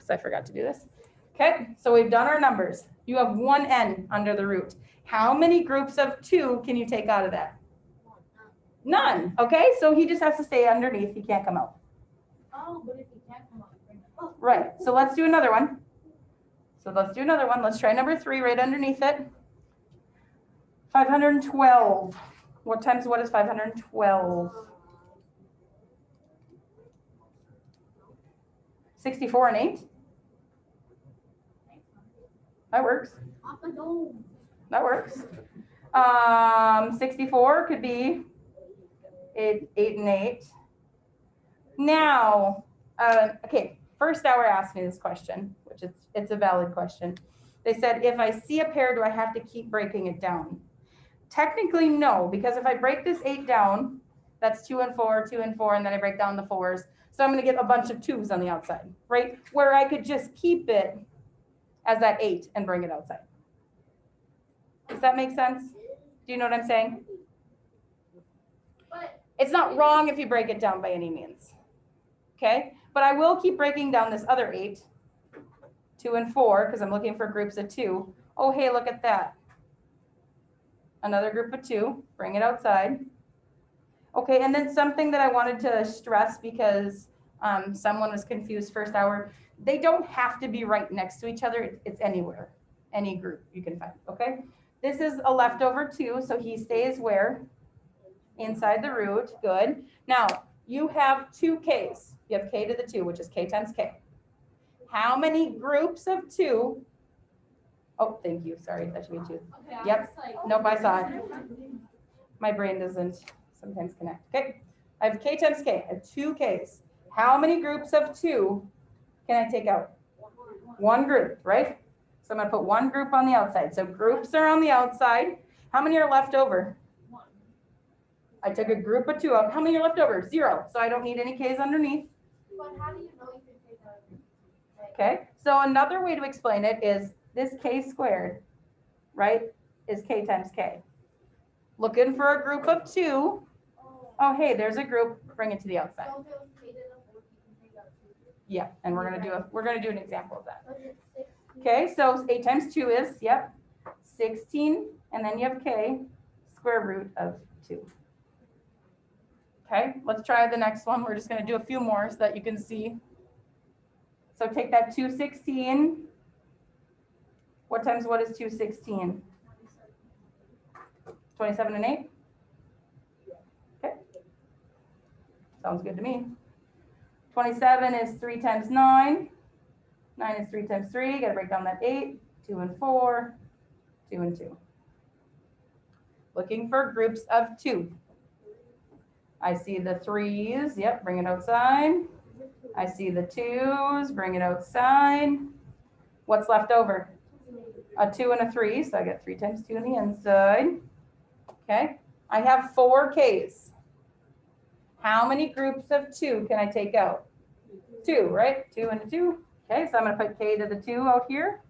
because I forgot to do this. Okay, so we've done our numbers. You have one n under the root. How many groups of 2 can you take out of that? None. Okay, so he just has to stay underneath. He can't come out. Oh, but if he can't come out, bring it up. Right, so let's do another one. Let's try number 3 right underneath it. 512. What times what is 512? 64 and 8? That works. That works. 64 could be 8 and 8. Now, okay, first hour asked me this question, which it's a valid question. They said, if I see a pair, do I have to keep breaking it down? Technically, no, because if I break this 8 down, that's 2 and 4, 2 and 4, and then I break down the 4s. So I'm going to get a bunch of 2s on the outside, right? Where I could just keep it as that 8 and bring it outside. Does that make sense? Do you know what I'm saying? But It's not wrong if you break it down by any means. Okay, but I will keep breaking down this other 8, 2 and 4, because I'm looking for groups of 2. Oh, hey, look at that. Another group of 2, bring it outside. Okay, and then something that I wanted to stress because someone was confused first hour. They don't have to be right next to each other. It's anywhere, any group you can find, okay? This is a leftover 2, so he stays where? Inside the root, good. Now, you have 2 k's. You have k to the 2, which is k times k. How many groups of 2? Oh, thank you, sorry, that should be 2. okay, Yep. Nope, I saw it. My brain doesn't sometimes connect. Okay, I have k times k. I have 2 k's. How many groups of 2 can I take out? 1 group, right? So I'm going to put 1 group on the outside. So groups are on the outside. How many are left over? I took a group of 2 out. How many are left over? 0. So I don't need any k's underneath. But how do you know you can take out? Okay, so another way to explain it is this k squared, right, is k times k. Looking for a group of 2. Oh, hey, there's a group. Bring it to the outside. So if it was k to the 4, you can take out 2. Yeah, and we're gonna do an example of that. So is it 16? Okay, so 8 times 2 is, yep, 16, and then you have k, square root of 2. Okay, let's try the next one. We're just gonna do a few more so that you can see. So take that 216. What times what is 216? 27 and 8? Okay. Sounds good to me. 27 is 3 times 9. 9 is 3 times 3. Got to break down that 8. 2 and 4. 2 and 2. Looking for groups of 2. I see the 3s. Yep, bring it outside. I see the 2s. Bring it outside. What's left over? A 2 and a 3. So I got 3 times 2 on the inside. Okay. I have 4 k's. How many groups of 2 can I take out? 2, right? 2 and a 2. Okay, so I'm going to put k to the 2 out here.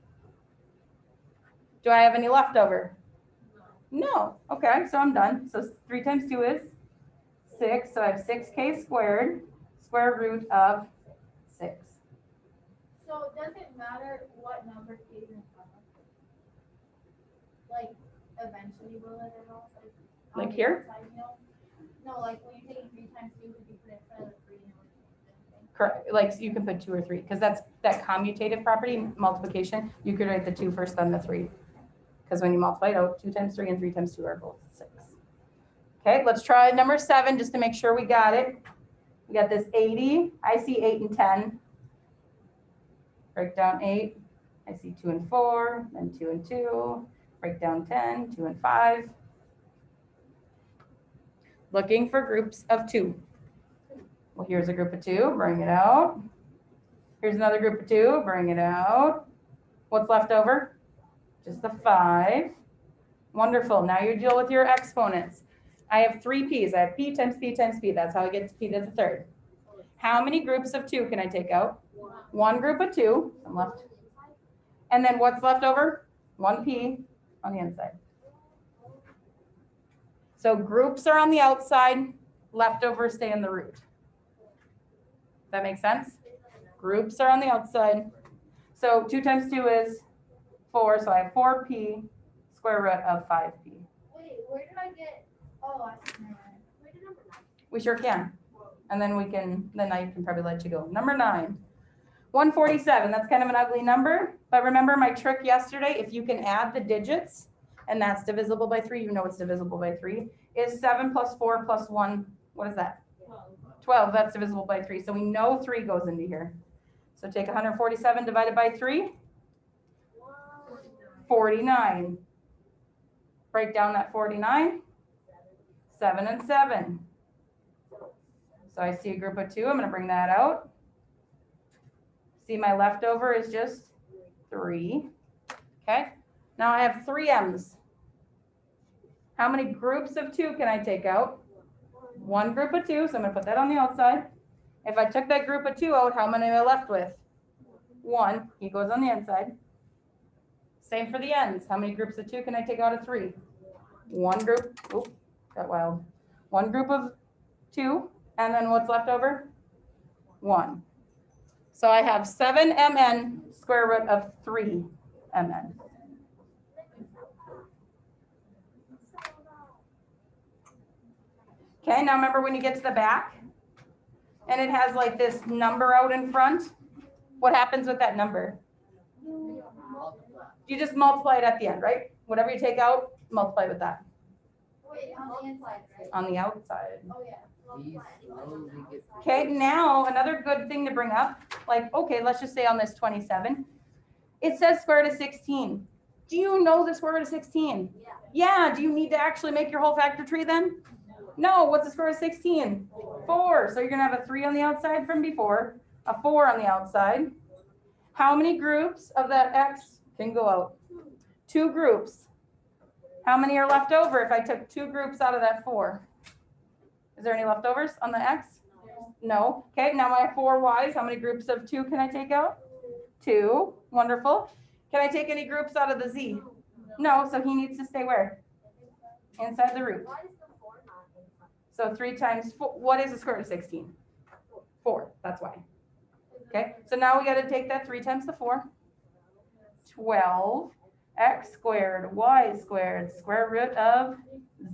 Do I have any left over? No. Okay, so I'm done. So 3 times 2 is 6. So I have 6k squared, square root of 6. So does it matter what number k is in front of? Like, eventually will it at all? Like on the here? outside, you know? No, like when you're taking 3 times 2, could you put it in front of the 3 and it would change anything? Correct. Like so you can put 2 or 3 because that's that commutative property, multiplication. You could write the 2 first, then the 3. Because when you multiply it out, 2 times 3 and 3 times 2 are both 6. Okay, let's try number 7 just to make sure we got it. We got this 80. I see 8 and 10. Break down 8. I see 2 and 4, then 2 and 2. Break down 10, 2 and 5. Looking for groups of 2. Well, here's a group of 2, bring it out. Here's another group of 2, bring it out. What's left over? Just the 5. Wonderful, now you deal with your exponents. I have 3 p's, I have p times p times p, that's how I get to p to the 3rd. How many groups of 2 can I take out? 1 group of 2, I'm left. And then what's left over? 1p on the inside. So groups are on the outside, leftovers stay in the root. That makes sense? Groups are on the outside, So 2 times 2 is 4, so I have 4p square root of 5p. Wait, where did I get, oh, I see, never mind. Where did number 9? We sure can. And then I can probably let you go. Number 9, 147. That's kind of an ugly number, but remember my trick yesterday, if you can add the digits, and that's divisible by 3, you know it's divisible by 3, is 7 plus 4 plus 1, what is that? 12, that's divisible by 3. So we know 3 goes into here. So take 147 divided by 3, 49. Break down that 49, 7 and 7. So I see a group of 2, I'm going to bring that out. See my leftover is just 3. Okay, now I have 3 m's. How many groups of 2 can I take out? 1 group of 2, so I'm going to put that on the outside. If I took that group of 2 out, how many am I left with? 1, he goes on the inside. Same for the ends. How many groups of 2 can I take out of 3? 1 group, oop, got wild. 1 group of 2, and then what's left over? 1. So I have 7 mn square root of 3 mn. Okay, now remember when you get to the back and it has like this number out in front, what happens with that number? You just multiply it at the end, right? Whatever you take out, multiply with that. Wait, on the inside, right? On the outside. Oh, yeah. Okay, now another good thing to bring up, like, okay, let's just say on this 27, it says square root of 16. Do you know the square root of 16? Yeah, do you need to actually make your whole factor tree then? No, what's the square root of 16? 4. So you're gonna have a 3 on the outside from before, a 4 on the outside. How many groups of that x can go out? 2 groups. How many are left over if I took 2 groups out of that 4? Is there any leftovers on the x? No. Okay, now my 4 y's, how many groups of 2 can I take out? 2. Wonderful. Can I take any groups out of the z? No, so he needs to stay where? Inside the root. So 3 times 4, what is the square root of 16? 4, that's why. Okay, so now we got to take that 3 times the 4. 12 x squared y squared square root of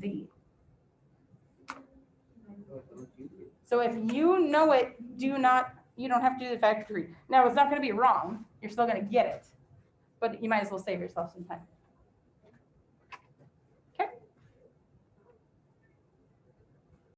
z. So if you know it, you don't have to do the factor tree. Now it's not going to be wrong. You're still going to get it, but you might as well save yourself some time.